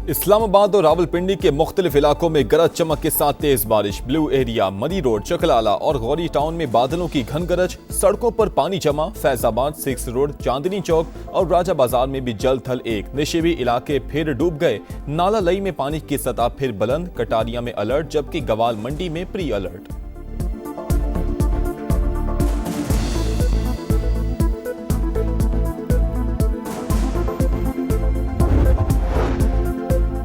इस्लामाबाद और रावलपिंडी के मुख्तलिफ इलाकों में गरज चमक के साथ तेज बारिश। ब्लू एरिया, मरी रोड, चकलाला और गौरी टाउन में बादलों की घन गरज। सड़कों पर पानी जमा। फैजाबाद, 6 रोड, चांदनी चौक और राजा बाजार में भी जल थल एक। नशेबी इलाके फिर डूब गए। नाला लई में पानी की सतह फिर बुलंद। कटारिया में अलर्ट, जबकि गवाल मंडी में प्री अलर्ट।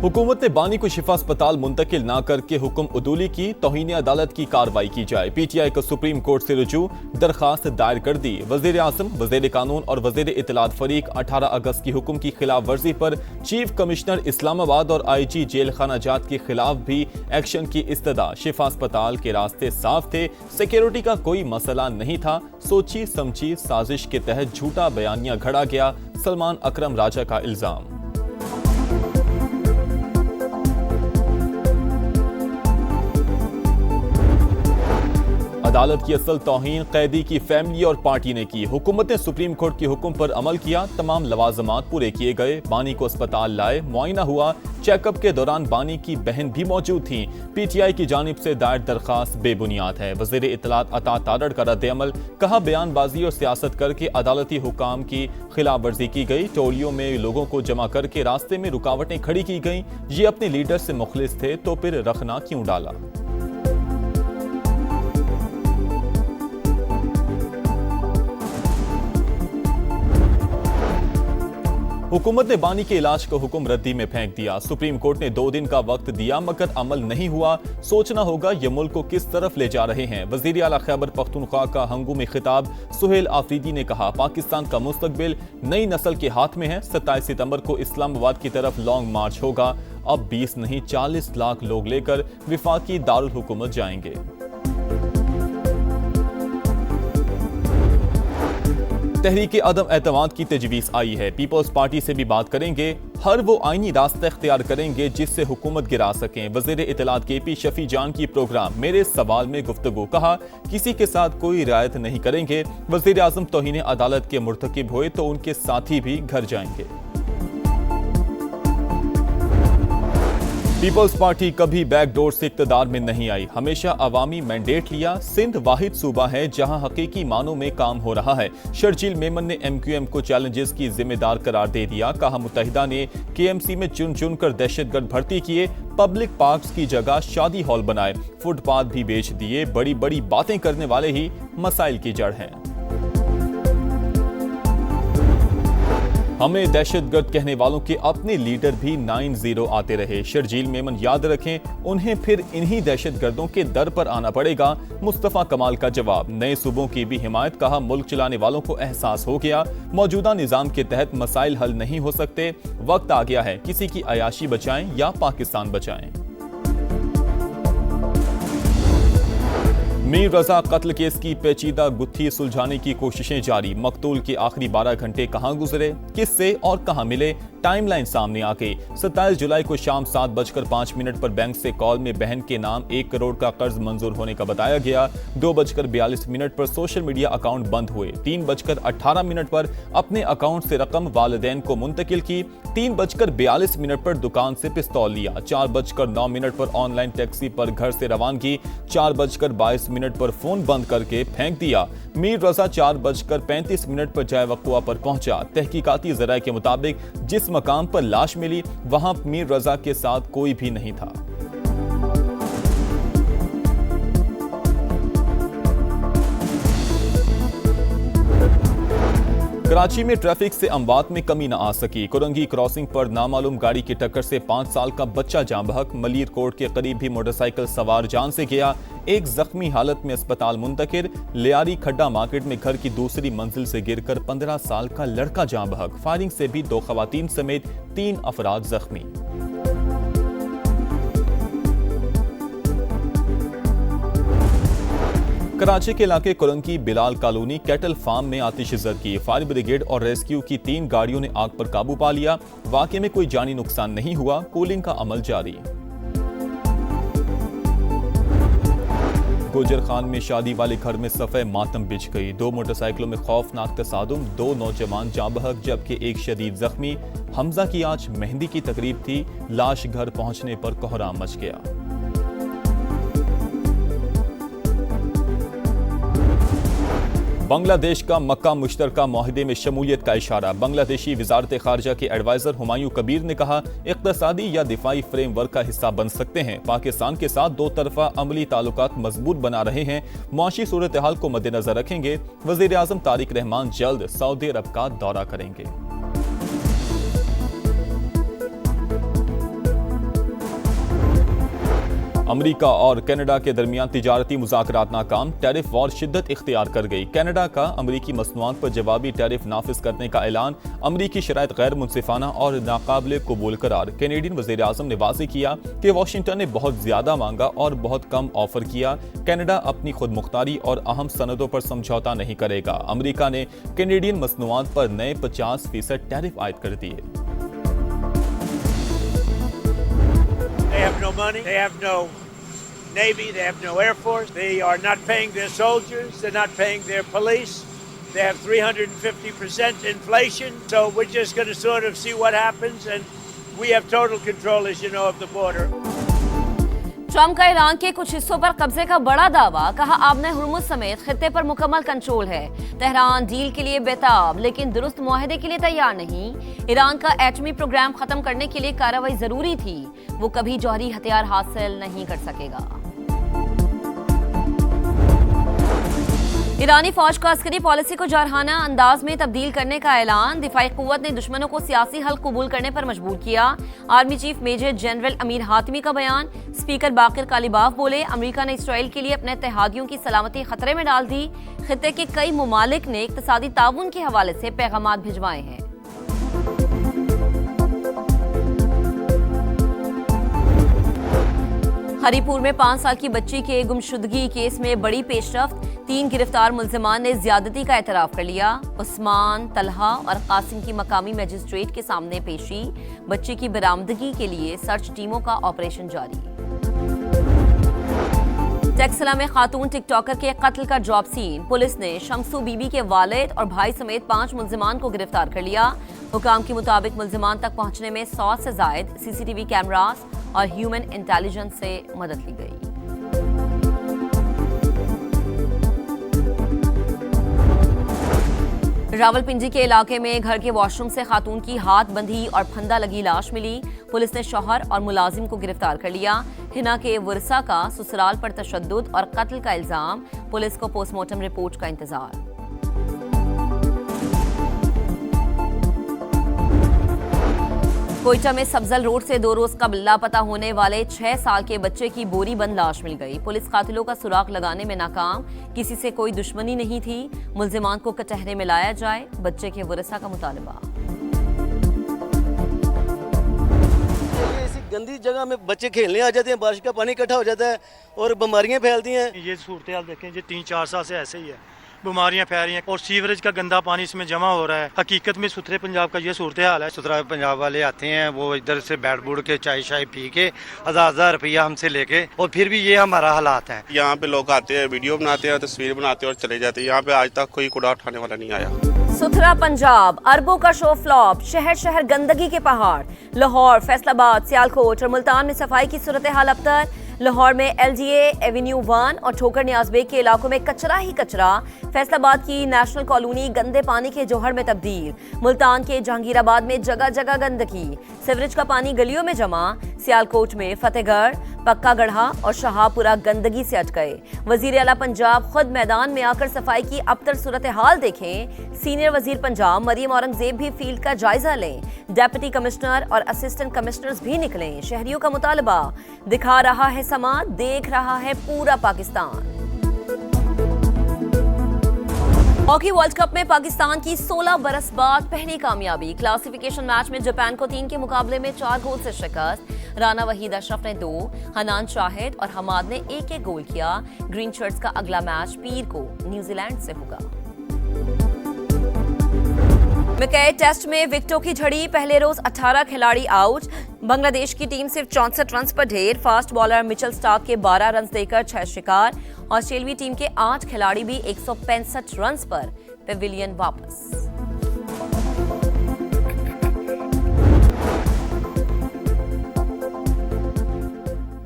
हुकूमत ने बानी को शिफा अस्पताल मुंतकिल ना करके हुक्म उदूली की। तौहीन अदालत की कार्रवाई की जाए। पीटीआई को सुप्रीम कोर्ट से रुजू दरखास्त दायर कर दी। वजीर आजम, वजीर कानून और वजीर इत्तलात फरीक 18 अगस्त की हुक्म की खिलाफ वर्जी पर चीफ कमिश्नर इस्लामाबाद और IG जेल खाना जात के खिलाफ भी एक्शन की इस्तदा। शिफा अस्पताल के रास्ते साफ थे। सिक्योरिटी का कोई मसला नहीं था। सोची समझी साजिश के तहत झूठा बयानिया घड़ा गया। सलमान अकरम राजा का इल्जाम। अदालत की असल तौहीन कैदी की फैमिली और पार्टी ने की। हुकूमत ने सुप्रीम कोर्ट के हुक्म पर अमल किया। तमाम लवाजमात पूरे किए गए। बानी को अस्पताल लाए, मुआयना हुआ। चेकअप के दौरान बानी की बहन भी मौजूद थी। पीटीआई की जानिब से दायर दरखास्त बेबुनियाद है। वजीर इत्तलात अता तारड़ का रद्द-ए-अमल। कहा, बयानबाजी और सियासत करके अदालती हुकाम की खिलाफ वर्जी की गई। टोलियों में लोगों को जमा करके रास्ते में रुकावटें खड़ी की गई। ये अपने लीडर से मुखलिस थे तो फिर रखना क्यों डाला। हुकूमत ने बानी के इलाज का हुक्म रद्दी में फेंक दिया। सुप्रीम कोर्ट ने 2 दिन का वक्त दिया मगर अमल नहीं हुआ। सोचना होगा ये मुल्क को किस तरफ ले जा रहे हैं। वजीर आला खैबर पख्तूनख्वा का हंगूमी खिताब। सुहेल आफरीदी ने कहा, पाकिस्तान का मुस्तकबिल नई नस्ल के हाथ में है। 27 सितंबर को इस्लामाबाद की तरफ लॉन्ग मार्च होगा। अब 20 नहीं 40 लाख लोग लेकर विफाकी दारुल हुकूमत जाएंगे। तहरीक अदम एतमाद की तजवीज़ आई है। पीपल्स पार्टी से भी बात करेंगे। हर वो आईनी रास्ता इख्तियार करेंगे जिससे हुकूमत गिरा सकें। वज़ीर इत्तलात KP शफी जान की प्रोग्राम मेरे सवाल में गुफ्तगू। कहा, किसी के साथ कोई रियायत नहीं करेंगे। वज़ीर आज़म तौहीन अदालत के मुर्तकिब हुए तो उनके साथी भी घर जाएंगे। पीपल्स पार्टी कभी बैकडोर से इक्तदार में नहीं आई। हमेशा अवामी मैंडेट लिया। सिंध वाहिद सूबा है जहां हकीकी मानों में काम हो रहा है। शर्जील मेमन ने MQM को चैलेंजेस की जिम्मेदार करार दे दिया। कहा, मुत्तहिदा ने KMC में चुन चुन कर दहशतगर्द भर्ती किए। पब्लिक पार्क्स की जगह शादी हॉल बनाए। फुटपाथ भी बेच दिए। बड़ी बड़ी बातें करने वाले ही मसाइल की जड़ हैं। हमें दहशतगर्द कहने वालों के अपने लीडर भी 9-0 आते रहे। शर्जील मेमन याद रखें, उन्हें फिर इन्हीं दहशतगर्दों के दर पर आना पड़ेगा। मुस्तफा कमाल का जवाब, नए सूबों की भी हिमायत। कहा, मुल्क चलाने वालों को एहसास हो गया मौजूदा निजाम के तहत मसाइल हल नहीं हो सकते। वक्त आ गया है किसी की अयाशी बचाएं या पाकिस्तान बचाएं। मीर रजा कत्ल केस की पेचीदा गुत्थी सुलझाने की कोशिशें जारी। मकतूल के आखिरी 12 घंटे कहां गुजरे, किससे और कहां मिले, टाइमलाइन सामने आ गई। 27 जुलाई को शाम 7:05 पर बैंक से कॉल में बहन के नाम 1 करोड़ का कर्ज मंजूर होने का बताया गया। 2:42 पर सोशल मीडिया अकाउंट बंद हुए। 3:18 पर अपने अकाउंट से रकम वालिदैन को मुंतकिल की। 3:42 पर दुकान से पिस्तौल लिया। 4:09 पर ऑनलाइन टैक्सी पर घर से रवानगी। 4:22 पर फोन बंद करके फेंक दिया। मीर रजा 4:35 पर जाए वक़्वा पर पहुंचा। तहकीकाती ज़राए के मुताबिक जिस मकाम पर लाश मिली वहां मीर रजा के साथ कोई भी नहीं था। कराची में ट्रैफिक से अमवात में कमी न आ सकी। कुरंगी क्रॉसिंग पर नामालूम गाड़ी की टक्कर से 5 साल का बच्चा जान बहक। मलीर कोर्ट के करीब भी मोटरसाइकिल सवार जान से गया। एक जख्मी हालत में अस्पताल मुंतकिल। लियारी खड्डा मार्केट में घर की दूसरी मंजिल से गिरकर 15 साल का लड़का जान बहक। फायरिंग से भी 2 खवातीन समेत 3 अफराद जख्मी। कराची के इलाके Korangi Bilal colony cattle farm में आतिशज़द की। फायर ब्रिगेड और रेस्क्यू की 3 गाड़ियों ने आग पर काबू पा लिया। वाक़े में कोई जानी नुकसान नहीं हुआ। कूलिंग का अमल जारी। गोजर खान में शादी वाले घर में सफ़े मातम बिछ गई। 2 मोटरसाइकिलों में खौफनाक तसादुम, 2 नौजवान जाँ बहक जबकि एक शदीद जख्मी। हमजा की आज मेहंदी की तकरीब थी, लाश घर पहुंचने पर कोहराम मच गया। बांग्लादेश का मक्का मुश्तरका माहिदे में शमूलियत का इशारा। बांग्लादेशी वजारत खारजा के एडवाइजर हुमायूं कबीर ने कहा, इक़्तिसादी या दिफाई फ्रेमवर्क का हिस्सा बन सकते हैं। पाकिस्तान के साथ 2 तरफा अमली ताल्लुकात मजबूत बना रहे हैं, मुआशी सूरत हाल को मद्देनजर रखेंगे। वज़ीर आज़म तारिक रहमान जल्द सऊदी अरब का दौरा करेंगे। अमेरिका और कनाडा के दरमियान तिजारती मुज़ाकरात नाकाम, टैरिफ वॉर शिद्दत इख्तियार कर गई। कनाडा का अमेरिकी मसनूआत पर जवाबी टैरिफ नाफिज करने का ऐलान, अमेरिकी शराइत गैर मुनसिफाना और नाकाबिले कबूल करार। कैनेडियन वज़ीर आज़म ने वाज़ेह किया कि वाशिंगटन ने बहुत ज्यादा मांगा और बहुत कम ऑफर किया। कनाडा अपनी खुद मुख्तारी और अहम सनदों पर समझौता नहीं करेगा। अमेरिका ने कैनेडियन मसनूआत पर नए 50% टैरिफ आयद कर दिए। They have no money, they have no Navy, they have no Air Force, they are not paying their soldiers, they're not paying their police, they have 350% inflation, so we're just going to sort of see what happens, and we have total control, as you know, of the border. Trump का Iran के कुछ हिस्सों पर कब्जे का बड़ा दावा, कहा आबने हुर्मुज समेत खित्ते पर मुकम्मल कंट्रोल है। तेहरान डील के लिए बेताब लेकिन दुरुस्त मुआहदे के लिए तैयार नहीं। ईरान का एटमी प्रोग्राम खत्म करने के लिए कार्रवाई जरूरी थी, वो कभी जौहरी हथियार हासिल नहीं कर सकेगा। ईरानी फौज का अस्करी पॉलिसी को जारहाना अंदाज में तब्दील करने का ऐलान, दिफाई कुव्वत ने दुश्मनों को सियासी हल कबूल करने पर मजबूर किया। Army chief major general Amir हातिमी का बयान, स्पीकर बाकिर कालिबाफ बोले, अमेरिका ने इसराइल के लिए अपने इत्तेहादियों की सलामती खतरे में डाल दी। खित्ते के कई मुमालिक ने इक्तिसादी ताउन के हवाले से पैगामात भिजवाए हैं। हरीपुर में 5 साल की बच्ची के गुमशुदगी केस में बड़ी पेशरफ्त, 3 गिरफ्तार मुल्जिमान ने ज्यादती का एतराफ कर लिया। उस्मान, तलहा और कासिम की मकामी मजिस्ट्रेट के सामने पेशी। बच्ची की बरामदगी के लिए सर्च टीमों का ऑपरेशन जारी। टेक्सला में खातून टिकटॉकर के कत्ल का जॉब सीन, पुलिस ने शमसू बीबी के वालिद और भाई समेत 5 मुल्जिमान को गिरफ्तार कर लिया। हुकाम के मुताबिक मुल्जिमान तक पहुंचने में 100 से जायद सीसीटीवी कैमरास और ह्यूमन इंटेलिजेंस से मदद ली गई। रावलपिंडी के इलाके में घर के वॉशरूम से खातून की हाथ बंधी और फंदा लगी लाश मिली। पुलिस ने शौहर और मुलाजिम को गिरफ्तार कर लिया। हिना के वर्सा का ससुराल पर तशद्दुद और कत्ल का इल्जाम, पुलिस को पोस्टमार्टम रिपोर्ट का इंतजार। कोयटा में सब्जल रोड से 2 रोज कबल लापता होने वाले 6 साल के बच्चे की बोरी बंद लाश मिल गई। पुलिस कातिलों का सुराग लगाने में नाकाम, किसी से कोई दुश्मनी नहीं थी। मुल्जिमान को कचहरे में लाया जाए, बच्चे के वरसा का मुतालबा। ऐसी गंदी जगह में बच्चे खेलने आ जाते हैं, बारिश का पानी इकट्ठा हो जाता है और बीमारियां फैलती हैं। ये सूरत हाल देखें, ये 3-4 साल से ऐसे ही है, बीमारियां फैल रही हैं और सीवरेज का गंदा पानी इसमें जमा हो रहा है। हकीकत में सुथरे पंजाब का ये सूरत हाल है। सुथरा पंजाब वाले आते हैं, वो इधर से बैठ बूढ़ के चाय शाय पी के 1000 रुपया हमसे लेके, और फिर भी ये हमारा हालात है। यहाँ पे लोग आते हैं, वीडियो बनाते हैं, तस्वीर बनाते हैं और चले जाते हैं। यहाँ पे आज तक कोई कूड़ा उठाने वाला नहीं आया। सुथरा पंजाब, अरबों का शो फ्लॉप, शहर शहर गंदगी के पहाड़। लाहौर, फैसलाबाद, सियालकोट और मुल्तान में सफाई की सूरत हाल अबतर। लाहौर में LGA एवेन्यू 1 और ठोकर न्याज़बेग के इलाकों में कचरा ही कचरा। फैसलाबाद की नेशनल कॉलोनी गंदे पानी के जौहर में तब्दील। मुल्तान के जहांगीराबाद में जगह जगह गंदगी, सीवरेज का पानी गलियों में जमा। सियालकोट में फतेहगढ़, पक्का गढ़ा और शाहपुरा गंदगी से अटके। वजीर आला पंजाब खुद मैदान में आकर सफाई की अबतर सूरत हाल देखें। सीनियर वजीर पंजाब मरियम औरंगजेब भी फील्ड का जायजा लें। डेप्यूटी कमिश्नर और असिस्टेंट कमिश्नर्स भी निकलें। शहरियों का मुतालबा, दिखा रहा है समा, देख रहा है पूरा पाकिस्तान। हॉकी वर्ल्ड कप में पाकिस्तान की 16 बरस बाद पहली कामयाबी। क्लासिफिकेशन मैच में जापान को 3 के मुकाबले में 4 गोल से शिकस्त। राना वहीद अशरफ ने 2, हनान शाहिद और हमाद ने 1-1 गोल किया। ग्रीन शर्ट्स का अगला मैच पीर को न्यूजीलैंड से होगा। मैकई टेस्ट में विकेटों की झड़ी, पहले रोज 18 खिलाड़ी आउट। बांग्लादेश की टीम सिर्फ 64 रन पर ढेर। फास्ट बॉलर मिचेल स्टार्क के 12 रन देकर 6 शिकार। ऑस्ट्रेलियाई टीम के 8 खिलाड़ी भी 165 रन पर पेविलियन वापस।